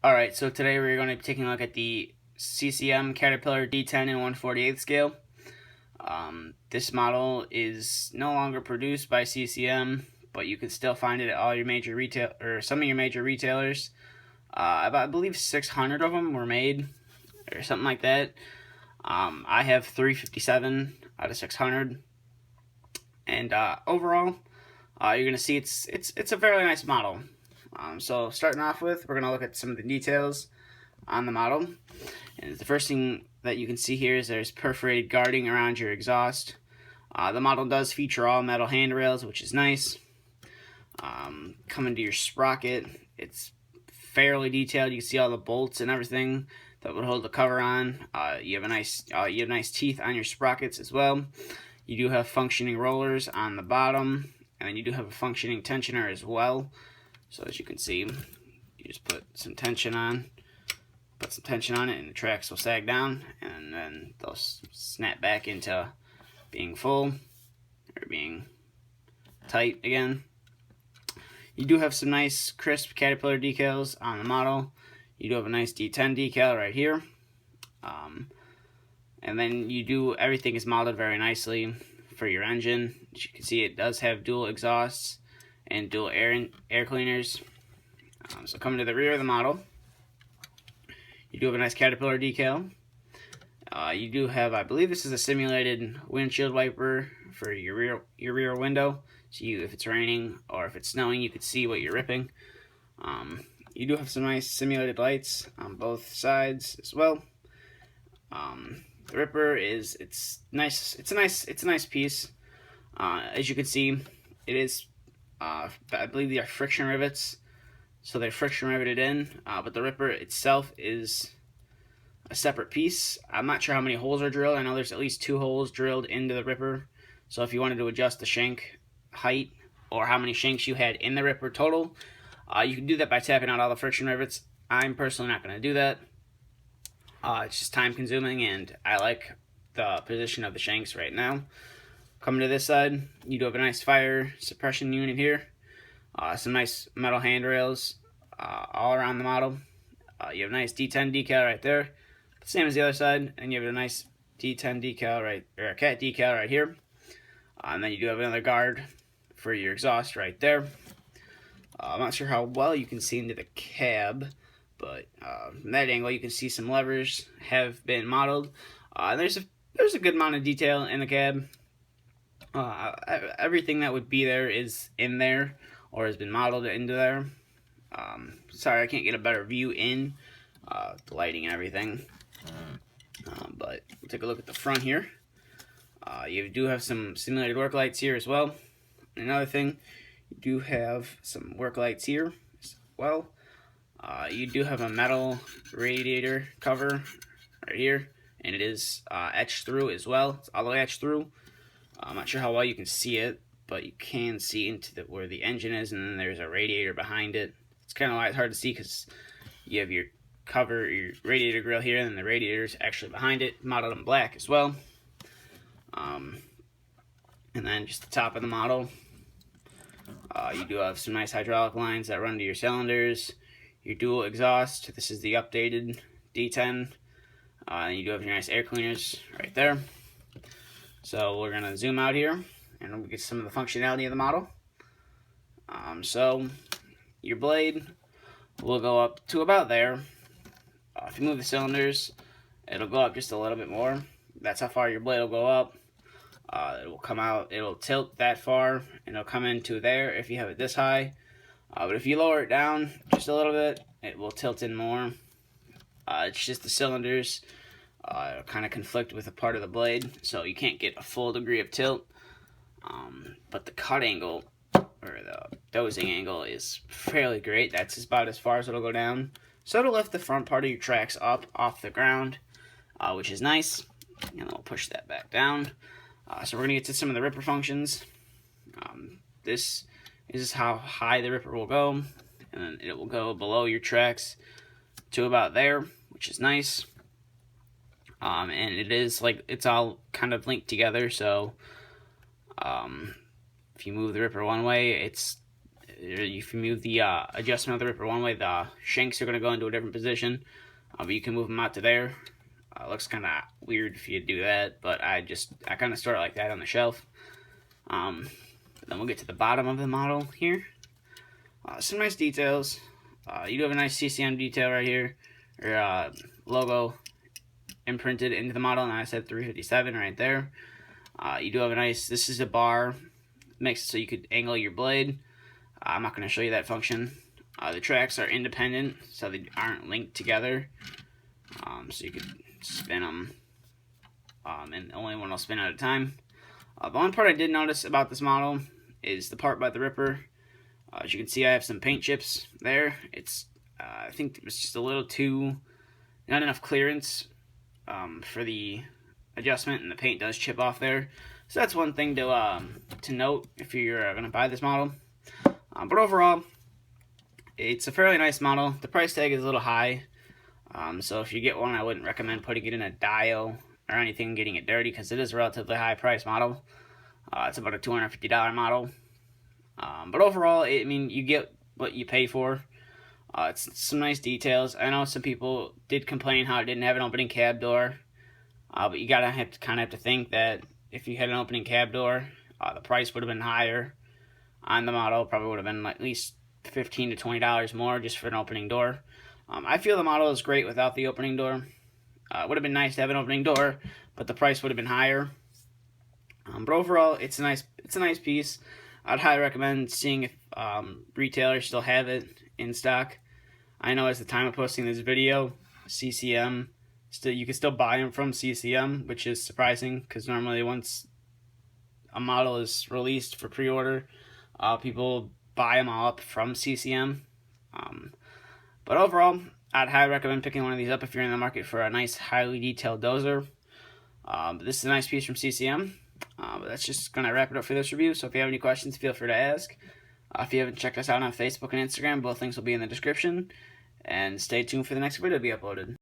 Alright, so today we're going to be taking a look at the CCM Caterpillar D10 in 1/48 scale. This model is no longer produced by CCM, but you can still find it at all your major retail or some of your major retailers. I believe 600 of them were made, or something like that. I have 357 out of 600, and overall, you're gonna see it's a fairly nice model. So starting off with, we're gonna look at some of the details on the model. And the first thing that you can see here is there's perforated guarding around your exhaust. The model does feature all metal handrails, which is nice. Coming to your sprocket, it's fairly detailed. You can see all the bolts and everything that would hold the cover on. You have nice teeth on your sprockets as well. You do have functioning rollers on the bottom, and then you do have a functioning tensioner as well. So as you can see, you just put some tension on it, and the tracks will sag down, and then they'll snap back into being full or being tight again. You do have some nice crisp Caterpillar decals on the model. You do have a nice D10 decal right here. And then everything is modeled very nicely for your engine. As you can see, it does have dual exhausts and dual air cleaners. So coming to the rear of the model, you do have a nice Caterpillar decal. You do have, I believe this is a simulated windshield wiper for your rear window. So if it's raining or if it's snowing, you could see what you're ripping. You do have some nice simulated lights on both sides as well. The ripper it's nice. It's a nice piece. As you can see, it is. I believe they are friction rivets, so they're friction riveted in. But the ripper itself is a separate piece. I'm not sure how many holes are drilled. I know there's at least 2 holes drilled into the ripper. So if you wanted to adjust the shank height or how many shanks you had in the ripper total, you can do that by tapping out all the friction rivets. I'm personally not going to do that. It's just time consuming, and I like the position of the shanks right now. Coming to this side, you do have a nice fire suppression unit here. Some nice metal handrails all around the model. You have a nice D10 decal right there, same as the other side, and you have a nice D10 decal or a cat decal right here. And then you do have another guard for your exhaust right there. I'm not sure how well you can see into the cab, but from that angle you can see some levers have been modeled. There's a good amount of detail in the cab. Everything that would be there is in there or has been modeled into there. Sorry, I can't get a better view in the lighting and everything. But we'll take a look at the front here. You do have some simulated work lights here as well. Another thing, you do have some work lights here as well. You do have a metal radiator cover right here, and it is etched through as well. It's all the way etched through. I'm not sure how well you can see it, but you can see into where the engine is, and then there's a radiator behind it. It's kind of why it's hard to see, because you have your radiator grill here, and then the radiator's actually behind it, modeled in black as well. And then just the top of the model, you do have some nice hydraulic lines that run to your cylinders, your dual exhaust. This is the updated D10. And you do have your nice air cleaners right there. So we're gonna zoom out here and we'll get some of the functionality of the model. So your blade will go up to about there. If you move the cylinders, it'll go up just a little bit more. That's how far your blade will go up. It will come out, it'll tilt that far, and it'll come into there if you have it this high. But if you lower it down just a little bit, it will tilt in more. It's just the cylinders kind of conflict with a part of the blade, so you can't get a full degree of tilt. But the cut angle, or the dozing angle, is fairly great. That's about as far as it'll go down. So it'll lift the front part of your tracks up off the ground, which is nice. And then we'll push that back down. So we're going to get to some of the ripper functions. This is how high the ripper will go, and then it will go below your tracks to about there, which is nice. And it is it's all kind of linked together, so if you move the ripper one way, If you move the adjustment of the ripper one way, the shanks are going to go into a different position. But you can move them out to there. Looks kind of weird if you do that, but I kind of store it like that on the shelf. Then we'll get to the bottom of the model here. Some nice details. You do have a nice CCM detail right here, or logo imprinted into the model, and I said 357 right there. You do have a nice, this is a bar mixed so you could angle your blade. I'm not going to show you that function. The tracks are independent, so they aren't linked together. So you could spin them, and only one will spin at a time. The one part I did notice about this model is the part by the ripper. As you can see, I have some paint chips there. It's I think it was just a little too, not enough clearance for the adjustment, and the paint does chip off there. So that's one thing to note if you're going to buy this model. But overall, it's a fairly nice model. The price tag is a little high. So if you get one, I wouldn't recommend putting it in a dial or anything, getting it dirty, because it is a relatively high price model. It's about a $250 model. But overall, I mean, you get what you pay for. It's some nice details. I know some people did complain how it didn't have an opening cab door. But you kind of have to think that if you had an opening cab door, the price would have been higher on the model. Probably would have been at least $15 to $20 more just for an opening door. I feel the model is great without the opening door. It would have been nice to have an opening door, but the price would have been higher. But overall, it's a nice piece. I'd highly recommend seeing if retailers still have it in stock. I know at the time of posting this video, CCM, you can still buy them from CCM, which is surprising because normally once a model is released for pre-order, people buy them all up from CCM. But overall, I'd highly recommend picking one of these up if you're in the market for a nice, highly detailed dozer. This is a nice piece from CCM. But that's just going to wrap it up for this review. So if you have any questions, feel free to ask. If you haven't checked us out on Facebook and Instagram, both links will be in the description. And stay tuned for the next video to be uploaded.